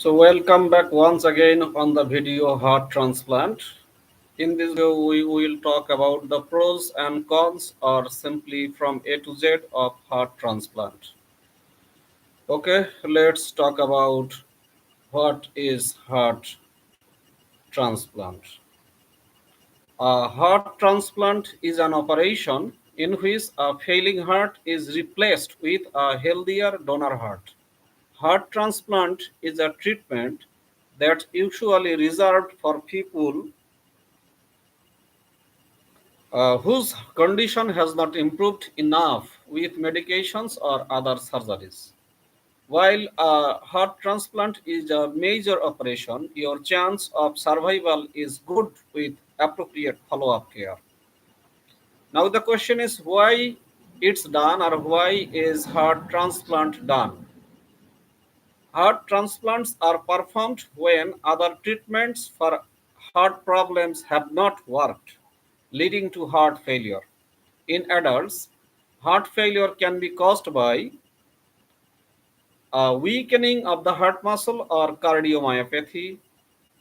So welcome back once again on the video heart transplant. In this video we will talk about the pros and cons or simply from A to Z of heart transplant. Okay, let's talk about what is heart transplant. A heart transplant is an operation in which a failing heart is replaced with a healthier donor heart. Heart transplant is a treatment that's usually reserved for people whose condition has not improved enough with medications or other surgeries. While a heart transplant is a major operation, your chance of survival is good with appropriate follow up care. Now, the question is why it's done or why is heart transplant done? Heart transplants are performed when other treatments for heart problems have not worked, leading to heart failure. In adults, heart failure can be caused by a weakening of the heart muscle or cardiomyopathy,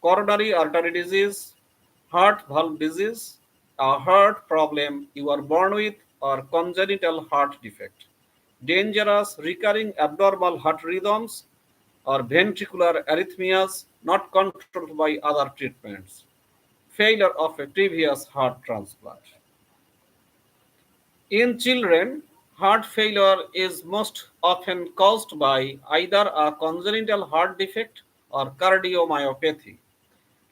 coronary artery disease, heart valve disease, a heart problem you are born with, or congenital heart defect, dangerous recurring abnormal heart rhythms, or ventricular arrhythmias not controlled by other treatments, failure of a previous heart transplant. In children, heart failure is most often caused by either a congenital heart defect or cardiomyopathy.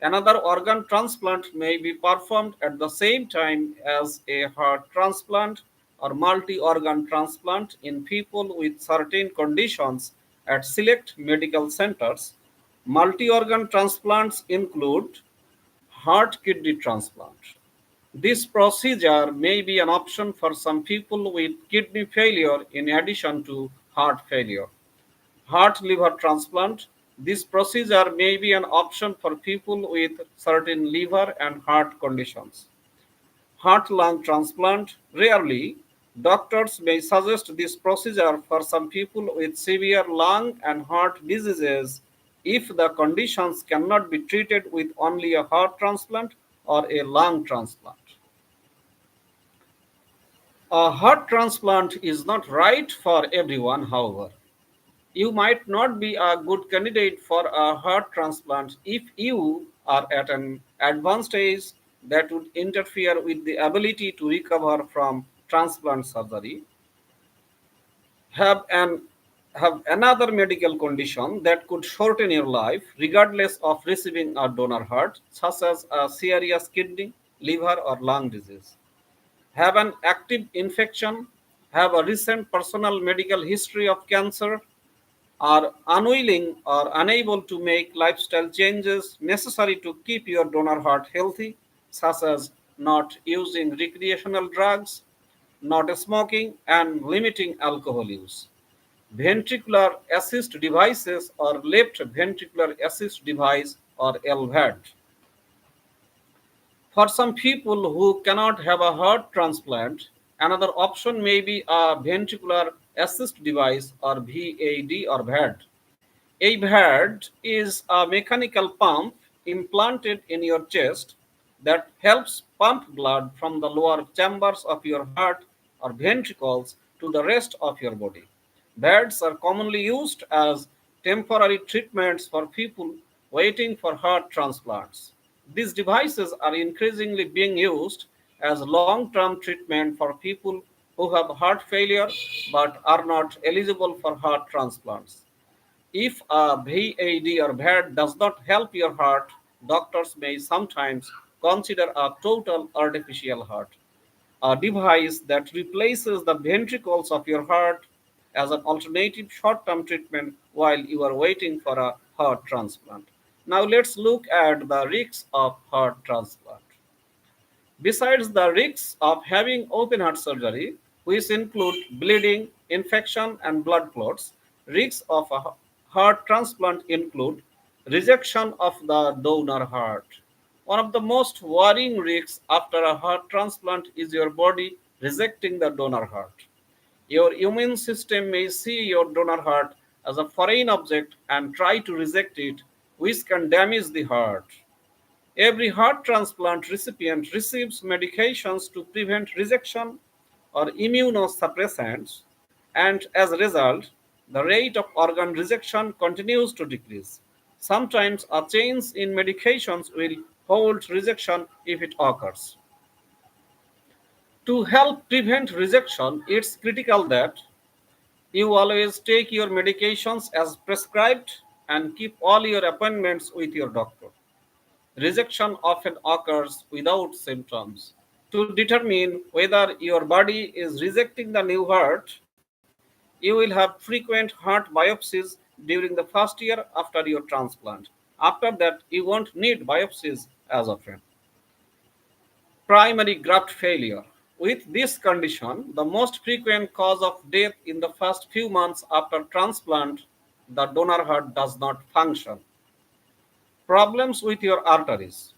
Another organ transplant may be performed at the same time as a heart transplant or multi organ transplant in people with certain conditions at select medical centers. Multi organ transplants include heart kidney transplant. This procedure may be an option for some people with kidney failure in addition to heart failure. Heart liver transplant. This procedure may be an option for people with certain liver and heart conditions. Heart lung transplant. Rarely, doctors may suggest this procedure for some people with severe lung and heart diseases if the conditions cannot be treated with only a heart transplant or a lung transplant. A heart transplant is not right for everyone, however. You might not be a good candidate for a heart transplant if you are at an advanced age that would interfere with the ability to recover from transplant surgery, have an have another medical condition that could shorten your life regardless of receiving a donor heart, such as a serious kidney, liver, or lung disease, have an active infection, have a recent personal medical history of cancer, are unwilling or unable to make lifestyle changes necessary to keep your donor heart healthy, such as not using recreational drugs, not smoking, and limiting alcohol use. Ventricular assist devices or left ventricular assist device or LVAD. For some people who cannot have a heart transplant, another option may be a ventricular assist device or VAD or VAD. A VAD is a mechanical pump implanted in your chest that helps pump blood from the lower chambers of your heart or ventricles to the rest of your body. VADs are commonly used as temporary treatments for people waiting for heart transplants. These devices are increasingly being used as long term treatment for people who have heart failure but are not eligible for heart transplants. If a VAD or VAD does not help your heart, doctors may sometimes consider a total artificial heart, a device that replaces the ventricles of your heart as an alternative short term treatment while you are waiting for a heart transplant. Now, let's look at the risks of heart transplant. Besides the risks of having open heart surgery, which include bleeding, infection, and blood clots, risks of a heart transplant include rejection of the donor heart. One of the most worrying risks after a heart transplant is your body rejecting the donor heart. Your immune system may see your donor heart as a foreign object and try to reject it, which can damage the heart. Every heart transplant recipient receives medications to prevent rejection or immunosuppressants, and as a result, the rate of organ rejection continues to decrease. Sometimes a change in medications will hold rejection if it occurs. To help prevent rejection, it's critical that you always take your medications as prescribed and keep all your appointments with your doctor. Rejection often occurs without symptoms. To determine whether your body is rejecting the new heart, you will have frequent heart biopsies during the first year after your transplant. After that, you won't need biopsies as often. Primary graft failure. With this condition, the most frequent cause of death in the first few months after transplant, the donor heart does not function. Problems with your arteries.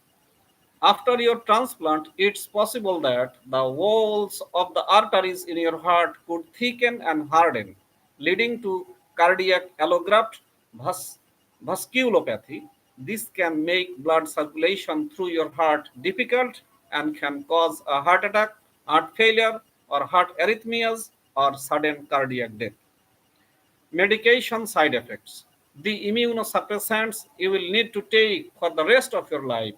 After your transplant, it's possible that the walls of the arteries in your heart could thicken and harden, leading to cardiac allograft vasculopathy. This can make blood circulation through your heart difficult and can cause a heart attack, heart failure, or heart arrhythmias, or sudden cardiac death. Medication side effects. The immunosuppressants you will need to take for the rest of your life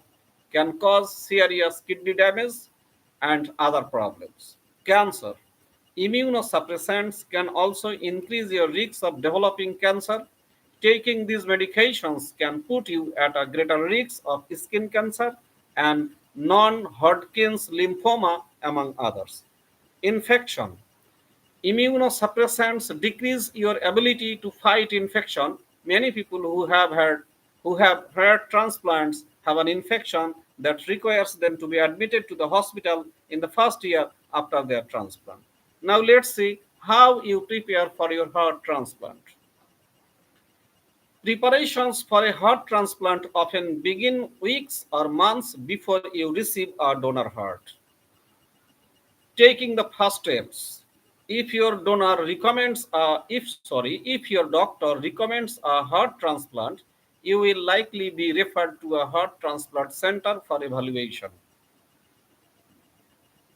can cause serious kidney damage and other problems. Cancer. Immunosuppressants can also increase your risk of developing cancer. Taking these medications can put you at a greater risk of skin cancer and non Hodgkin's lymphoma, among others. Infection. Immunosuppressants decrease your ability to fight infection. Many people who have had transplants have an infection that requires them to be admitted to the hospital in the first year after their transplant. Now let's see how you prepare for your heart transplant. Preparations for a heart transplant often begin weeks or months before you receive a donor heart. Taking the first steps. If your donor recommends if your doctor recommends a heart transplant, you will likely be referred to a heart transplant center for evaluation,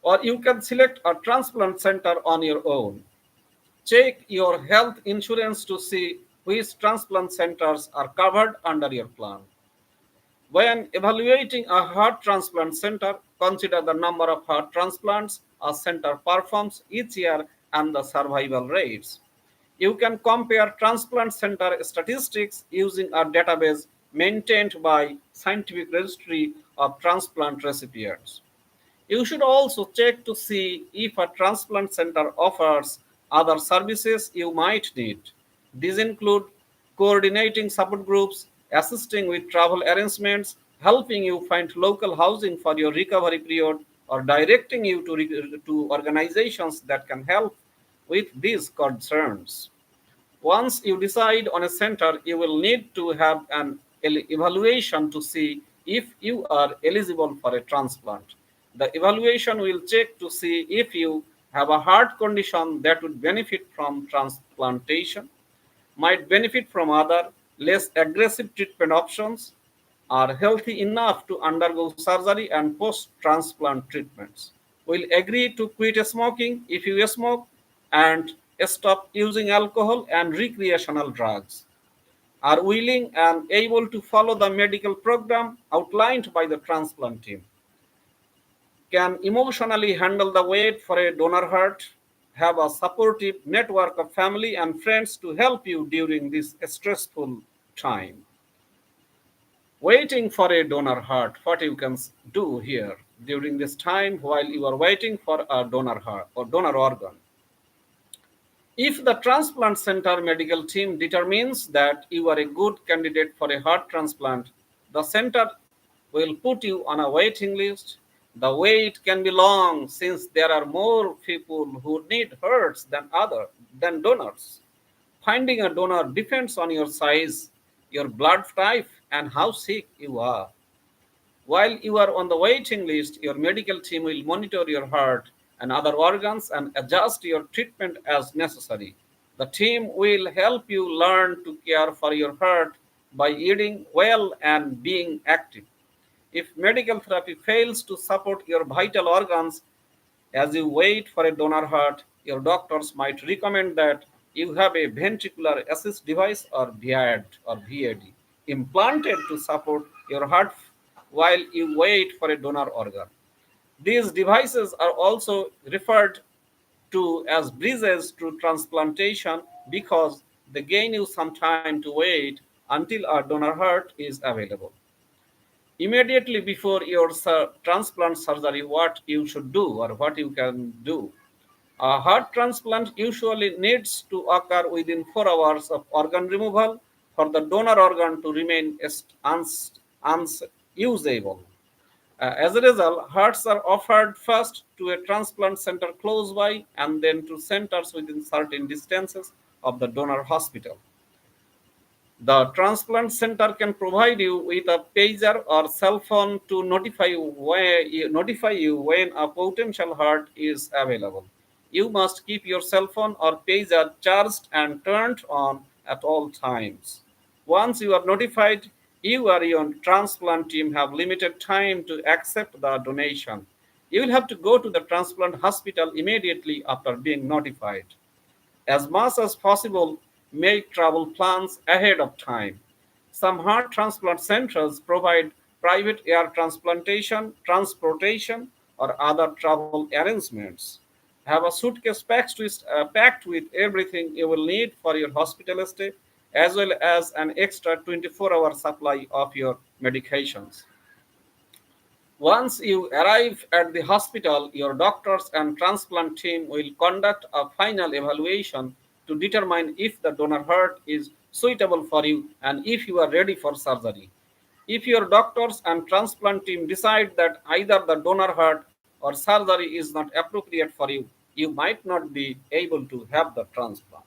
or you can select a transplant center on your own. Check your health insurance to see which transplant centers are covered under your plan. When evaluating a heart transplant center, consider the number of heart transplants a center performs each year and the survival rates. You can compare transplant center statistics using a database maintained by Scientific Registry of Transplant Recipients. You should also check to see if a transplant center offers other services you might need. These include coordinating support groups, assisting with travel arrangements, helping you find local housing for your recovery period, or directing you to organizations that can help with these concerns. Once you decide on a center, you will need to have an evaluation to see if you are eligible for a transplant. The evaluation will check to see if you have a heart condition that would benefit from transplantation, might benefit from other less aggressive treatment options, are healthy enough to undergo surgery and post transplant treatments, will agree to quit smoking if you smoke, and stop using alcohol and recreational drugs, are willing and able to follow the medical program outlined by the transplant team, can emotionally handle the wait for a donor heart, have a supportive network of family and friends to help you during this stressful time. Waiting for a donor heart, what you can do here during this time while you are waiting for a donor heart or donor organ. If the transplant center medical team determines that you are a good candidate for a heart transplant, the center will put you on a waiting list. The wait can be long since there are more people who need hearts than donors. Finding a donor depends on your size, your blood type, and how sick you are. While you are on the waiting list, your medical team will monitor your heart and other organs and adjust your treatment as necessary. The team will help you learn to care for your heart by eating well and being active. If medical therapy fails to support your vital organs as you wait for a donor heart, your doctors might recommend that you have a ventricular assist device or VAD implanted to support your heart while you wait for a donor organ. These devices are also referred to as bridges to transplantation because they gain you some time to wait until a donor heart is available. Immediately before your transplant surgery, what you should do or what you can do. A heart transplant usually needs to occur within 4 hours of organ removal for the donor organ to remain unusable. As a result, hearts are offered first to a transplant center close by and then to centers within certain distances of the donor hospital. The transplant center can provide you with a pager or cell phone to notify you when a potential heart is available. You must keep your cell phone or pager charged and turned on at all times. Once you are notified, you or your transplant team have limited time to accept the donation. You will have to go to the transplant hospital immediately after being notified. As much as possible, make travel plans ahead of time. Some heart transplant centers provide private air transportation, or other travel arrangements. Have a suitcase packed with everything you will need for your hospital stay, as well as an extra 24-hour supply of your medications. Once you arrive at the hospital, your doctors and transplant team will conduct a final evaluation to determine if the donor heart is suitable for you and if you are ready for surgery. If your doctors and transplant team decide that either the donor heart or surgery is not appropriate for you, you might not be able to have the transplant.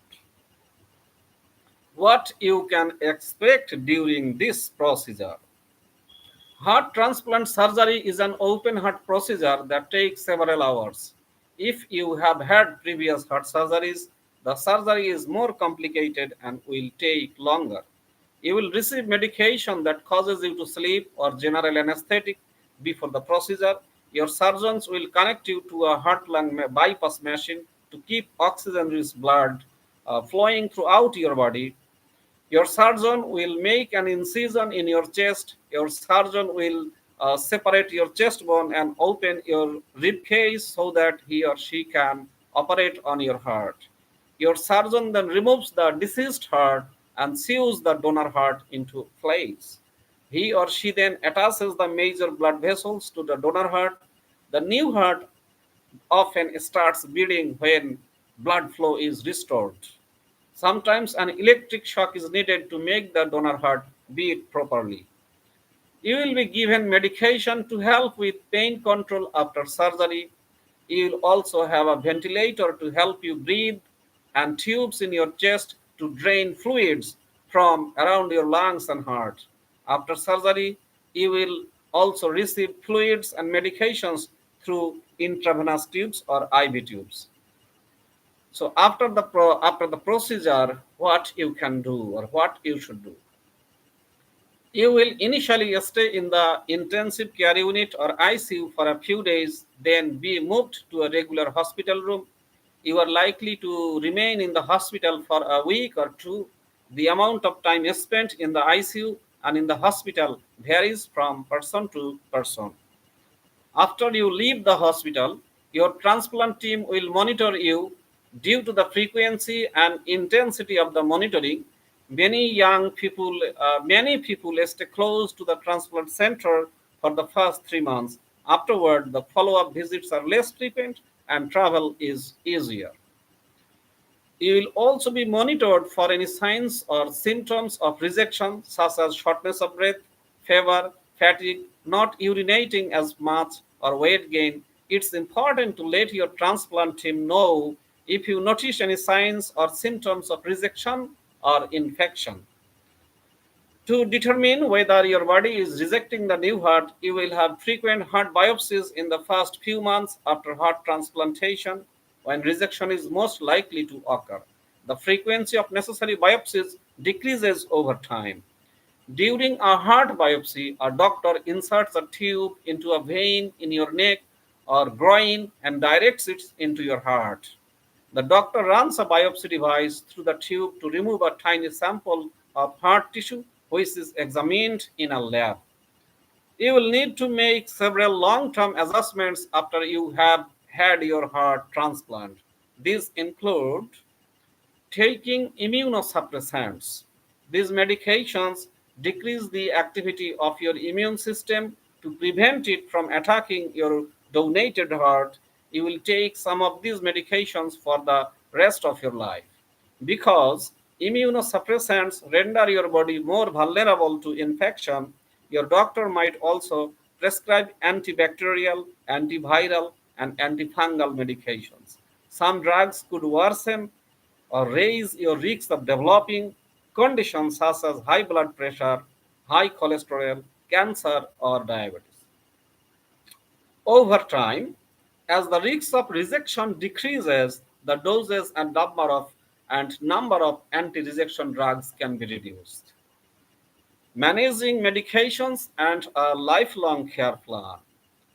What you can expect during this procedure. Heart transplant surgery is an open heart procedure that takes several hours. If you have had previous heart surgeries, the surgery is more complicated and will take longer. You will receive medication that causes you to sleep or general anesthetic before the procedure. Your surgeons will connect you to a heart lung bypass machine to keep oxygen rich blood flowing throughout your body. Your surgeon will make an incision in your chest. Your surgeon will separate your chest bone and open your rib cage so that he or she can operate on your heart. Your surgeon then removes the deceased heart and sews the donor heart into place. He or she then attaches the major blood vessels to the donor heart. The new heart often starts beating when blood flow is restored. Sometimes an electric shock is needed to make the donor heart beat properly. You will be given medication to help with pain control after surgery. You will also have a ventilator to help you breathe and tubes in your chest to drain fluids from around your lungs and heart. After surgery, you will also receive fluids and medications through intravenous tubes or IV tubes. So after the procedure, what you can do or what you should do. You will initially stay in the intensive care unit or ICU for a few days, then be moved to a regular hospital room. You are likely to remain in the hospital for a week or two. The amount of time spent in the ICU and in the hospital varies from person to person. After you leave the hospital, your transplant team will monitor you. Due to the frequency and intensity of the monitoring, many people stay close to the transplant center for the first 3 months. Afterward, the follow-up visits are less frequent and travel is easier. You will also be monitored for any signs or symptoms of rejection, such as shortness of breath, fever, fatigue, not urinating as much, or weight gain. It's important to let your transplant team know if you notice any signs or symptoms of rejection or infection. To determine whether your body is rejecting the new heart, you will have frequent heart biopsies in the first few months after heart transplantation when rejection is most likely to occur. The frequency of necessary biopsies decreases over time. During a heart biopsy, a doctor inserts a tube into a vein in your neck or groin and directs it into your heart. The doctor runs a biopsy device through the tube to remove a tiny sample of heart tissue, which is examined in a lab. You will need to make several long term adjustments after you have had your heart transplant. These include taking immunosuppressants. These medications decrease the activity of your immune system to prevent it from attacking your donated heart. You will take some of these medications for the rest of your life. Because immunosuppressants render your body more vulnerable to infection, your doctor might also prescribe antibacterial, antiviral, and antifungal medications. Some drugs could worsen or raise your risk of developing conditions such as high blood pressure, high cholesterol, cancer, or diabetes. Over time, as the risk of rejection decreases, the doses and number of anti-rejection drugs can be reduced. Managing medications and a lifelong care plan.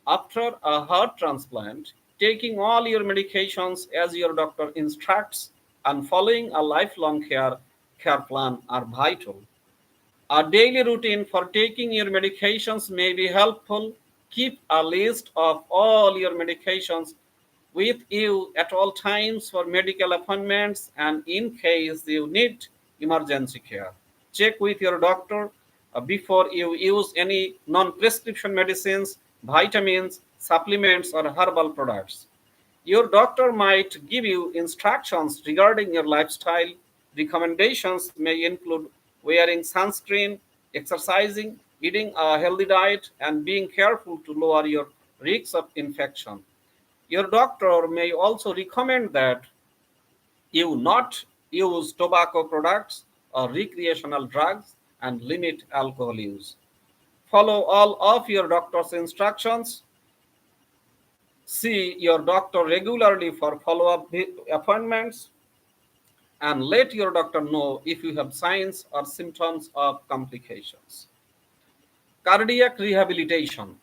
After a heart transplant, taking all your medications as your doctor instructs and following a lifelong care plan are vital. A daily routine for taking your medications may be helpful. Keep a list of all your medications with you at all times for medical appointments and in case you need emergency care. Check with your doctor before you use any non prescription medicines, vitamins, supplements, or herbal products. Your doctor might give you instructions regarding your lifestyle. Recommendations may include wearing sunscreen, exercising, eating a healthy diet, and being careful to lower your risk of infection. Your doctor may also recommend that you not use tobacco products or recreational drugs and limit alcohol use. Follow all of your doctor's instructions. See your doctor regularly for follow up appointments and let your doctor know if you have signs or symptoms of complications. Cardiac rehabilitation.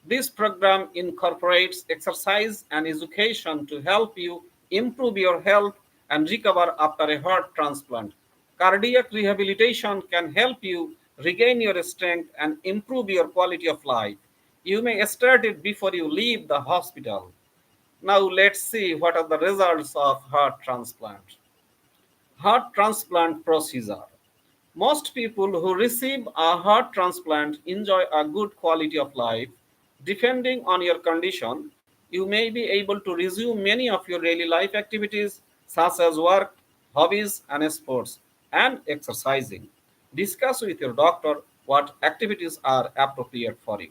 This program incorporates exercise and education to help you improve your health and recover after a heart transplant. Cardiac rehabilitation can help you regain your strength and improve your quality of life. You may start it before you leave the hospital. Now let's see what are the results of heart transplant. Heart transplant procedure. Most people who receive a heart transplant enjoy a good quality of life. Depending on your condition, you may be able to resume many of your daily life activities such as work, hobbies, and sports, and exercising. Discuss with your doctor what activities are appropriate for you.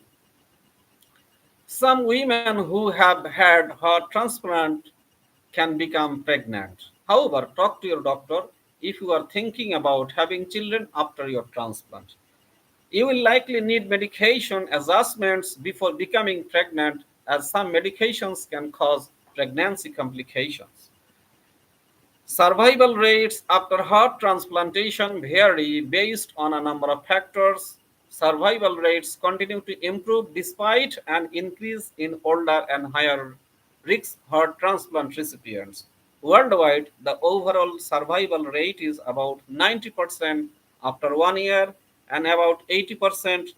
Some women who have had heart transplant can become pregnant. However, talk to your doctor if you are thinking about having children after your transplant. You will likely need medication adjustments before becoming pregnant, as some medications can cause pregnancy complications. Survival rates after heart transplantation vary based on a number of factors. Survival rates continue to improve despite an increase in older and higher risk heart transplant recipients. Worldwide, the overall survival rate is about 90% after 1 year and about 80%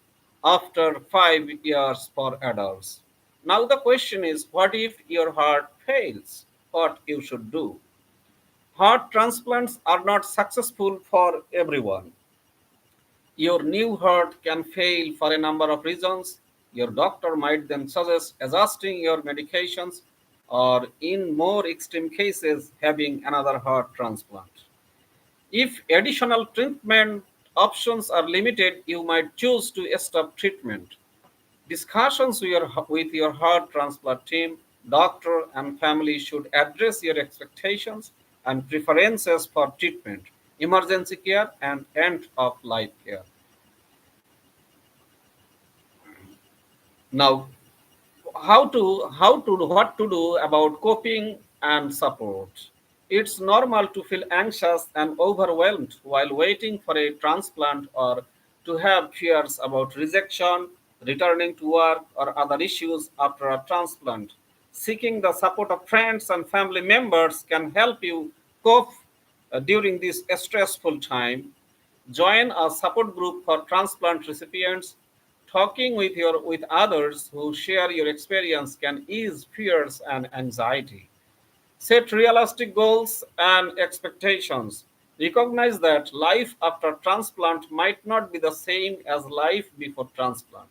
after 5 years for adults. Now, the question is, what if your heart fails? What you should do? Heart transplants are not successful for everyone. Your new heart can fail for a number of reasons. Your doctor might then suggest adjusting your medications or, in more extreme cases, having another heart transplant. If additional treatment options are limited, you might choose to stop treatment. Discussions with your heart transplant team, doctor, and family should address your expectations and preferences for treatment, emergency care, and end of life care. Now, what to do about coping and support? It's normal to feel anxious and overwhelmed while waiting for a transplant or to have fears about rejection, returning to work, or other issues after a transplant. Seeking the support of friends and family members can help you cope during this stressful time. Join a support group for transplant recipients. Talking with others who share your experience can ease fears and anxiety. Set realistic goals and expectations. Recognize that life after transplant might not be the same as life before transplant.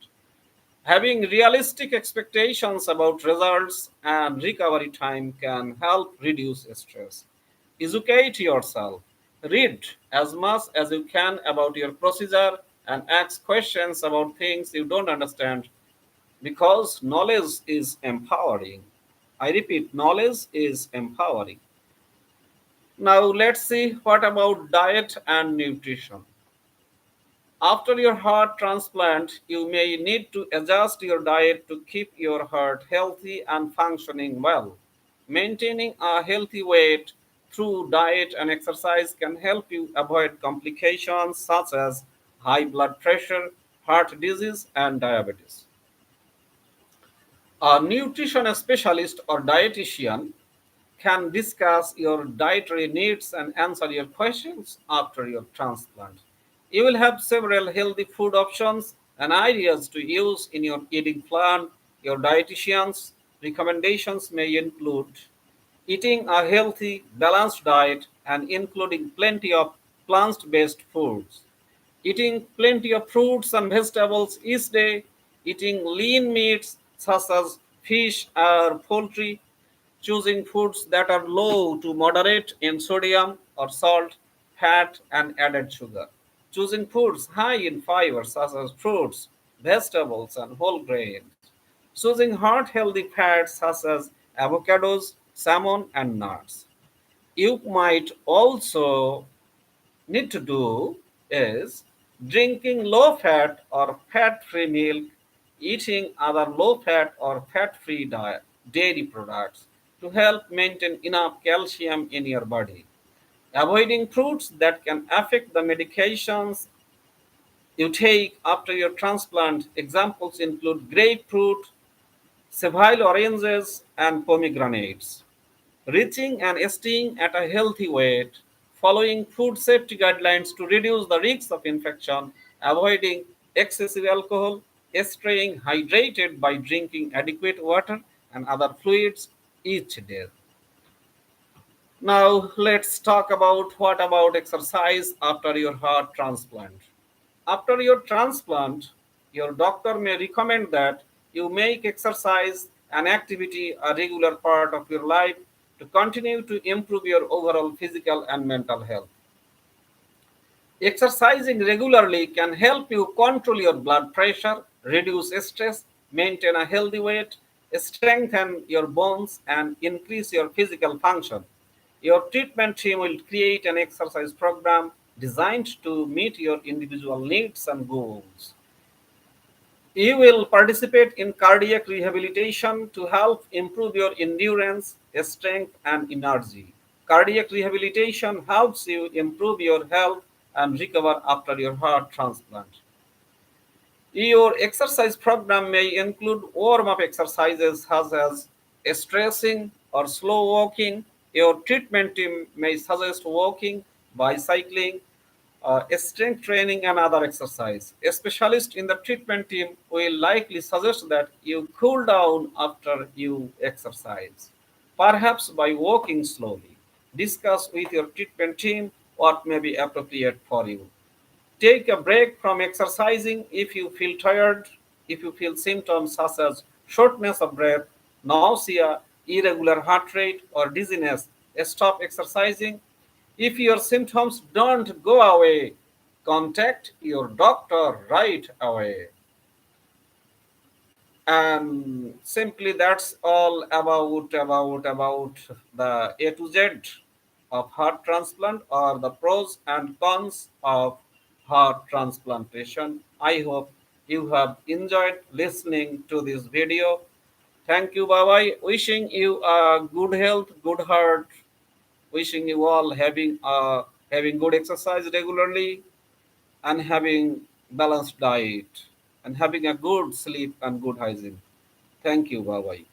Having realistic expectations about results and recovery time can help reduce stress. Educate yourself. Read as much as you can about your procedure and ask questions about things you don't understand because knowledge is empowering. I repeat, knowledge is empowering. Now let's see what about diet and nutrition. After your heart transplant, you may need to adjust your diet to keep your heart healthy and functioning well. Maintaining a healthy weight through diet and exercise can help you avoid complications such as high blood pressure, heart disease, and diabetes. A nutrition specialist or dietitian can discuss your dietary needs and answer your questions after your transplant. You will have several healthy food options and ideas to use in your eating plan. Your dietitian's recommendations may include eating a healthy, balanced diet and including plenty of plant based foods, eating plenty of fruits and vegetables each day, eating lean meats such as fish or poultry, choosing foods that are low to moderate in sodium or salt, fat, and added sugar, choosing foods high in fiber such as fruits, vegetables, and whole grains, choosing heart healthy fats such as avocados, salmon, and nuts. You might also need to do is drinking low fat or fat free milk, eating other low fat or fat free dairy products to help maintain enough calcium in your body. Avoiding fruits that can affect the medications you take after your transplant. Examples include grapefruit, Seville oranges, and pomegranates. Reaching and staying at a healthy weight, following food safety guidelines to reduce the risks of infection, avoiding excessive alcohol, staying hydrated by drinking adequate water and other fluids each day. Now let's talk about what about exercise after your heart transplant. After your transplant, your doctor may recommend that you make exercise and activity a regular part of your life to continue to improve your overall physical and mental health. Exercising regularly can help you control your blood pressure, reduce stress, maintain a healthy weight, strengthen your bones, and increase your physical function. Your treatment team will create an exercise program designed to meet your individual needs and goals. You will participate in cardiac rehabilitation to help improve your endurance, strength, and energy. Cardiac rehabilitation helps you improve your health and recover after your heart transplant. Your exercise program may include warm up exercises such as stretching or slow walking. Your treatment team may suggest walking, bicycling, strength training, and other exercise. A specialist in the treatment team will likely suggest that you cool down after you exercise, perhaps by walking slowly. Discuss with your treatment team what may be appropriate for you. Take a break from exercising if you feel tired, if you feel symptoms such as shortness of breath, nausea, irregular heart rate, or dizziness. Stop exercising. If your symptoms don't go away, contact your doctor right away. And simply that's all about the A to Z of heart transplant or the pros and cons of heart transplantation. I hope you have enjoyed listening to this video. Thank you. Bye bye. Wishing you a good health, good heart. Wishing you all having good exercise regularly, and having balanced diet, and having a good sleep and good hygiene. Thank you. Bye bye.